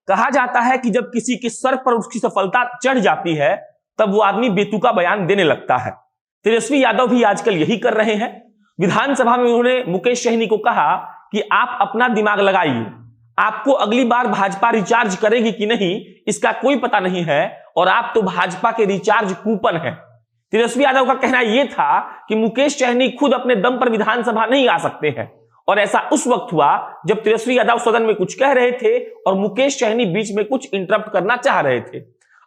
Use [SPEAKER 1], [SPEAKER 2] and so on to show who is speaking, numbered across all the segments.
[SPEAKER 1] कहा जाता है कि जब किसी के सर पर उसकी सफलता चढ़ जाती है तब वो आदमी बेतुका बयान देने लगता है। तेजस्वी यादव भी आजकल यही कर रहे हैं। विधानसभा में उन्होंने मुकेश सहनी को कहा कि आप अपना दिमाग लगाइए, आपको अगली बार भाजपा रिचार्ज करेगी कि नहीं इसका कोई पता नहीं है, और आप तो भाजपा के रिचार्ज कूपन हैं। तेजस्वी यादव का कहना यह था कि मुकेश सहनी खुद अपने दम पर विधानसभा नहीं आ सकते हैं, और ऐसा उस वक्त हुआ जब तेजस्वी यादव सदन में कुछ कह रहे थे और मुकेश सहनी बीच में कुछ इंटरप्ट करना चाह रहे थे।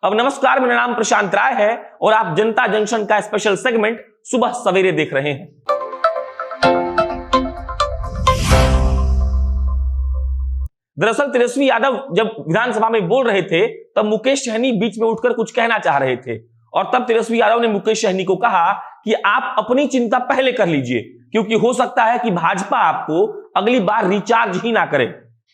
[SPEAKER 1] अब नमस्कार, मेरा नाम प्रशांत राय है और आप जनता जंक्शन का स्पेशल सेगमेंट सुबह सवेरे देख रहे हैं। दरअसल तेजस्वी यादव जब विधानसभा में बोल रहे थे तब मुकेश सहनी बीच में उठकर कुछ कहना चाह रहे थे, और तब तेजस्वी यादव ने मुकेश सहनी को कहा कि आप अपनी चिंता पहले कर लीजिए, क्योंकि हो सकता है कि भाजपा आपको अगली बार रिचार्ज ही ना करे।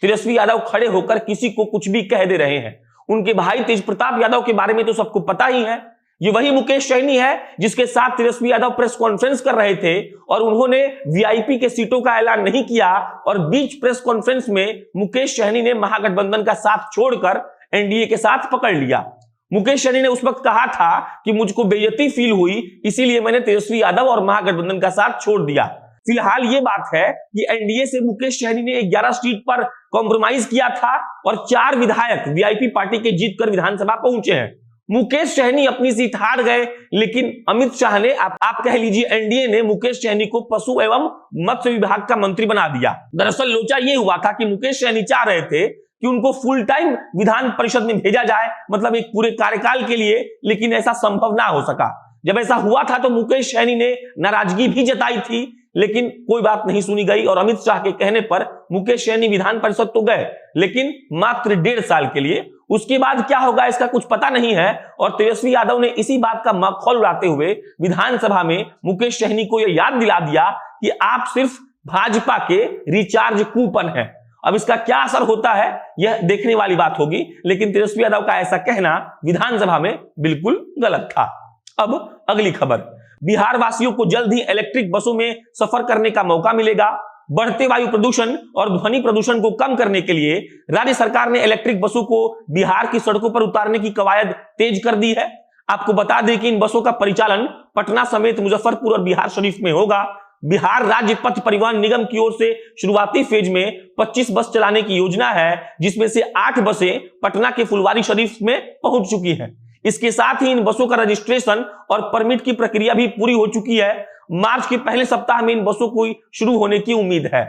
[SPEAKER 1] तेजस्वी यादव खड़े होकर किसी को कुछ भी कह दे रहे हैं। उनके भाई तेज प्रताप यादव के बारे में तो सबको पता ही है। ये वही मुकेश सहनी है जिसके साथ तेजस्वी यादव प्रेस कॉन्फ्रेंस कर रहे थे और उन्होंने वीआईपी के सीटों का ऐलान नहीं किया, और बीच प्रेस कॉन्फ्रेंस में मुकेश सहनी ने महागठबंधन का साथ छोड़कर एनडीए के साथ पकड़ लिया। मुकेश सहनी ने उस वक्त कहा था कि मुझको बेइज्जती फील हुई, इसीलिए मैंने तेजस्वी यादव और महागठबंधन का साथ छोड़ दिया। फिलहाल ये बात है कि एनडीए से मुकेश सहनी ने 11 सीट पर कॉम्प्रोमाइज किया था और 4 विधायक वीआईपी पार्टी के जीतकर विधानसभा पहुंचे हैं। मुकेश सहनी अपनी सीट हार गए, लेकिन अमित शाह ने आप कह लीजिए एनडीए ने मुकेश सहनी को पशु एवं मत्स्य विभाग का मंत्री बना दिया। दरअसल लोचा ये हुआ था कि मुकेश सहनी चाह रहे थे कि उनको फुल टाइम विधान परिषद में भेजा जाए, मतलब एक पूरे कार्यकाल के लिए, लेकिन ऐसा संभव ना हो सका। जब ऐसा हुआ था तो मुकेश सहनी ने नाराजगी भी जताई थी, लेकिन कोई बात नहीं सुनी गई और अमित शाह के कहने पर मुकेश सहनी विधान परिषद तो गए, लेकिन मात्र 1.5 साल के लिए। उसके बाद क्या होगा इसका कुछ पता नहीं है, और तेजस्वी यादव ने इसी बात का मखौल उड़ाते हुए विधानसभा में मुकेश सहनी को यह याद दिला दिया कि आप सिर्फ भाजपा के रिचार्ज कूपन हैं। अब इसका क्या असर होता है यह देखने वाली बात होगी, लेकिन तेजस्वी यादव का ऐसा कहना विधानसभा में बिल्कुल गलत था। अब अगली खबर, बिहार वासियों को जल्द ही इलेक्ट्रिक बसों में सफर करने का मौका मिलेगा। बढ़ते वायु प्रदूषण और ध्वनि प्रदूषण को कम करने के लिए राज्य सरकार ने इलेक्ट्रिक बसों को बिहार की सड़कों पर उतारने की कवायद तेज कर दी है। आपको बता दें कि इन बसों का परिचालन पटना समेत मुजफ्फरपुर और बिहार शरीफ में होगा। बिहार राज्य पथ परिवहन निगम की ओर से शुरुआती फेज में 25 बस चलाने की योजना है, जिसमें से 8 बसें पटना के फुलवारी शरीफ में पहुंच चुकी हैं। इसके साथ ही इन बसों का रजिस्ट्रेशन और परमिट की प्रक्रिया भी पूरी हो चुकी है। मार्च के पहले सप्ताह में इन बसों को शुरू होने की उम्मीद है।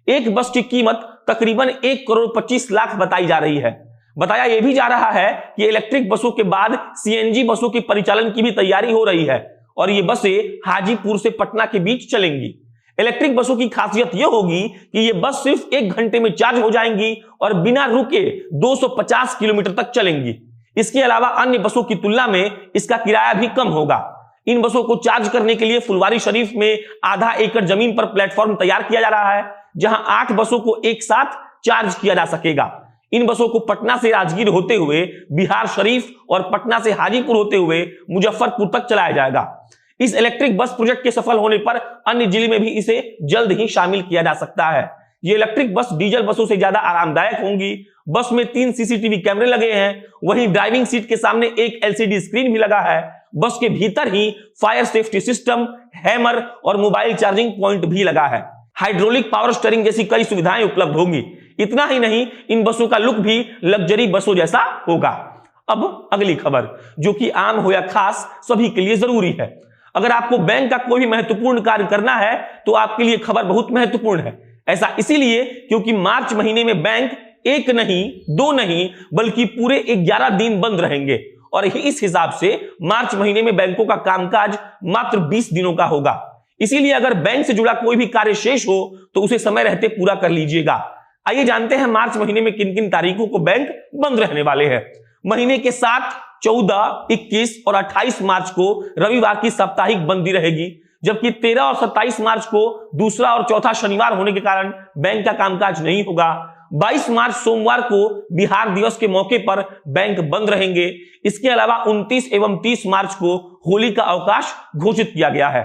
[SPEAKER 1] एक बस की कीमत तकरीबन 1,25,00,000 बताई जा रही है। बताया यह भी जा रहा है कि इलेक्ट्रिक बसों के बाद सीएनजी बसों के परिचालन की भी तैयारी हो रही है, और ये बसें हाजीपुर से पटना के बीच चलेंगी। इलेक्ट्रिक बसों की खासियत यह होगी कि ये बस सिर्फ 1 घंटे में चार्ज हो जाएंगी और बिना रुके 250 किलोमीटर तक चलेंगी। इसके अलावा अन्य बसों की तुलना में इसका किराया भी कम होगा। इन बसों को चार्ज करने के लिए फुलवारी शरीफ में आधा एकड़ जमीन पर प्लेटफॉर्म तैयार किया जा रहा है, जहां 8 बसों को एक साथ चार्ज किया जा सकेगा। इन बसों को पटना से राजगीर होते हुए बिहार शरीफ और पटना से हाजीपुर होते हुए मुजफ्फरपुर तक चलाया जाएगा। इस इलेक्ट्रिक बस प्रोजेक्ट के सफल होने पर अन्य जिले में भी इसे जल्द ही शामिल किया जा सकता है। ये इलेक्ट्रिक बस डीजल बसों से ज्यादा आरामदायक होंगी। बस में 3 सीसीटीवी कैमरे लगे हैं, वहीं ड्राइविंग सीट के सामने एक एलसीडी स्क्रीन भी लगा है। बस के भीतर ही फायर सेफ्टी सिस्टम, हैमर और मोबाइल चार्जिंग पॉइंट भी लगा है। हाइड्रोलिक पावर स्टीयरिंग जैसी कई सुविधाएं उपलब्ध होंगी। इतना ही नहीं, इन बसों का लुक भी लग्जरी बसों जैसा होगा। अब अगली खबर, जो कि आम हो या खास सभी के लिए जरूरी है। अगर आपको बैंक का कोई भी महत्वपूर्ण कार्य करना है तो आपके लिए खबर बहुत महत्वपूर्ण है। ऐसा इसीलिए क्योंकि मार्च महीने में बैंक 1 नहीं 2 नहीं बल्कि पूरे 11 दिन बंद रहेंगे, और इस हिसाब से मार्च महीने में बैंकों का कामकाज मात्र 20 दिनों का होगा। इसीलिए अगर बैंक से जुड़ा कोई भी कार्य शेष हो तो उसे समय रहते पूरा कर लीजिएगा। आइए जानते हैं मार्च महीने में किन किन तारीखों को बैंक बंद रहने वाले हैं। महीने के 7, 14, 21 और 28 मार्च को रविवार की साप्ताहिक बंदी रहेगी, जबकि 13 और 27 मार्च को दूसरा और चौथा शनिवार होने के कारण बैंक का कामकाज नहीं होगा। 22 मार्च सोमवार को बिहार दिवस के मौके पर बैंक बंद रहेंगे। इसके अलावा 29 एवं 30 मार्च को होली का अवकाश घोषित किया गया है।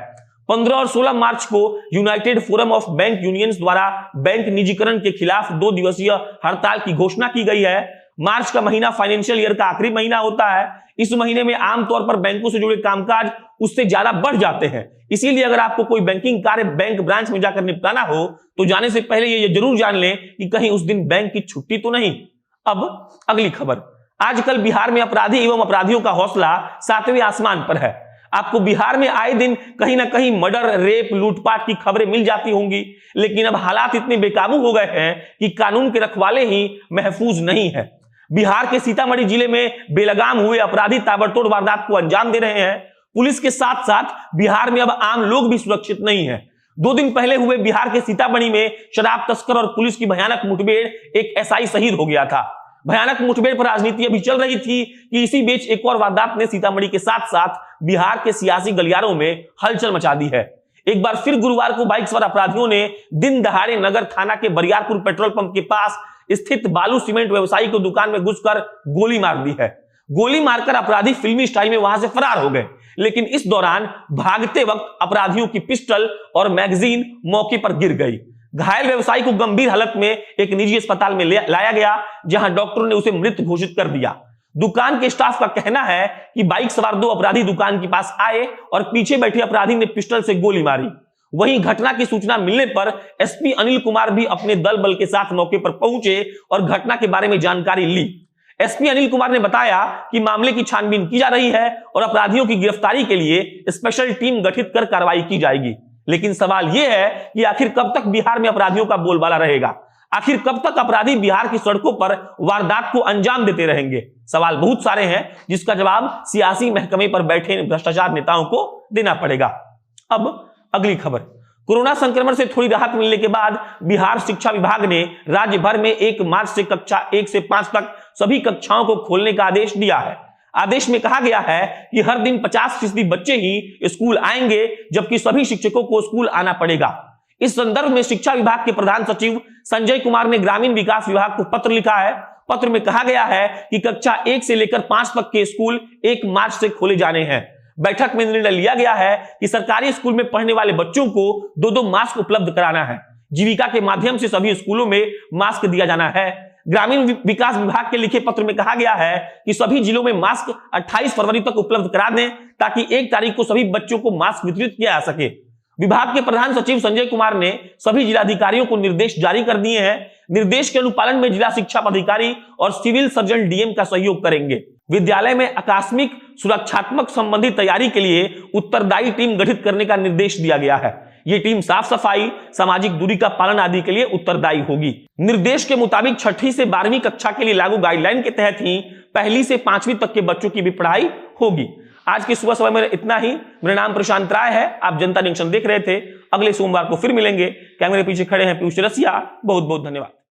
[SPEAKER 1] 15 और 16 मार्च को United forum of bank unions द्वारा बैंक निजीकरण के खिलाफ 2 दिवसीय हड़ताल की घोषणा की गई है। मार्च का महीना फाइनेंशियल ईयर का आखिरी महीना होता है। इस महीने में आमतौर पर बैंकों से जुड़े कामकाज उससे ज्यादा बढ़ जाते हैं। इसीलिए अगर आपको कोई बैंकिंग कार्य बैंक ब्रांच में जाकर निपटाना हो तो जाने से पहले ये जरूर जान लें कि कहीं उस दिन बैंक की छुट्टी तो नहीं। अब अगली खबर। आजकल बिहार में अपराधी एवं अपराधियों का हौसला 7वें आसमान पर है। आपको बिहार में आए दिन कहीं ना कहीं मर्डर, रेप, लूटपाट की खबरें मिल जाती होंगी, लेकिन अब हालात इतने बेकाबू हो गए हैं कि कानून के रखवाले ही महफूज नहीं है। बिहार के सीतामढ़ी जिले में बेलगाम हुए अपराधी ताबड़तोड़ वारदात को अंजाम दे रहे हैं। पुलिस के साथ साथ बिहार में अब आम लोग भी सुरक्षित नहीं है। 2 दिन पहले हुए बिहार के सीतामढ़ी में शराब तस्कर और पुलिस की भयानक मुठभेड़, एक एसआई शहीद हो गया था। भयानक मुठभेड़ पर राजनीति अभी चल रही थी कि इसी बीच एक और वारदात ने सीतामढ़ी के साथ साथ बिहार के सियासी गलियारों में हलचल मचा दी है। एक बार फिर गुरुवार को बाइक सवार अपराधियों ने दिन दहाड़े नगर थाना के बरियारपुर पेट्रोल पंप के पास स्थित बालू सीमेंट व्यवसायी को दुकान में घुसकर गोली मार दी है। गोली मारकर अपराधी फिल्मी स्टाइल में वहां से फरार हो गए, लेकिन इस दौरान भागते वक्त अपराधियों की पिस्टल और मैगजीन मौके पर गिर गई। घायल व्यवसायी को गंभीर हालत में एक निजी अस्पताल में लाया गया, जहां डॉक्टरों ने उसे मृत घोषित कर दिया। दुकान के स्टाफ का कहना है कि बाइक सवार 2 अपराधी दुकान के पास आए और पीछे बैठे अपराधी ने पिस्टल से गोली मारी। वहीं घटना की सूचना मिलने पर एसपी अनिल कुमार भी अपने दल बल के साथ मौके पर पहुंचे और घटना के बारे में जानकारी ली। एसपी अनिल कुमार ने बताया कि मामले की छानबीन की जा रही है और अपराधियों की गिरफ्तारी के लिए स्पेशल टीम गठित कर कार्रवाई की जाएगी। लेकिन सवाल यह है कि आखिर कब तक बिहार में अपराधियों का बोलबाला रहेगा? आखिर कब तक अपराधी बिहार की सड़कों पर वारदात को अंजाम देते रहेंगे? सवाल बहुत सारे हैं, जिसका जवाब सियासी महकमे पर बैठे भ्रष्टाचार नेताओं को देना पड़ेगा। अब अगली खबर। कोरोना संक्रमण से थोड़ी राहत मिलने के बाद बिहार शिक्षा विभाग ने राज्य भर में 1 मार्च से कक्षा 1 से 5 तक सभी कक्षाओं को खोलने का आदेश दिया है। आदेश में कहा गया है कि हर दिन 50% बच्चे ही स्कूल आएंगे, जबकि सभी शिक्षकों को स्कूल आना पड़ेगा। इस संदर्भ में शिक्षा विभाग के प्रधान सचिव संजय कुमार ने ग्रामीण विकास विभाग को पत्र लिखा है। पत्र में कहा गया है कि कक्षा 1 से लेकर 5 तक के स्कूल 1 मार्च से खोले जाने हैं। बैठक में निर्णय लिया गया है कि सरकारी स्कूल में पढ़ने वाले बच्चों को 2-2 मास्क उपलब्ध कराना है। जीविका के माध्यम से सभी स्कूलों में मास्क दिया जाना है। ग्रामीण विकास विभाग के लिखे पत्र में कहा गया है कि सभी जिलों में मास्क 28 फरवरी तक उपलब्ध करा दें, ताकि 1 तारीख को सभी बच्चों को मास्क वितरित किया जा सके। विभाग के प्रधान सचिव संजय कुमार ने सभी जिलाधिकारियों को निर्देश जारी कर दिए हैं। निर्देश के अनुपालन में जिला शिक्षा पदाधिकारी और सिविल सर्जन डीएम का सहयोग करेंगे। विद्यालय में आकस्मिक सुरक्षात्मक संबंधी तैयारी के लिए उत्तरदायी टीम गठित करने का निर्देश दिया गया है। ये टीम साफ सफाई, सामाजिक दूरी का पालन आदि के लिए उत्तरदायी होगी। निर्देश के मुताबिक 6ठी से 12वीं कक्षा के लिए लागू गाइडलाइन के तहत ही 1ली से 5वीं तक के बच्चों की भी पढ़ाई होगी। आज के सुबह समय में इतना ही। मेरा नाम प्रशांत राय है, आप जनता जंक्शन देख रहे थे। अगले सोमवार को फिर मिलेंगे। कैमरे पीछे खड़े हैं पीयूष रसिया। बहुत बहुत धन्यवाद।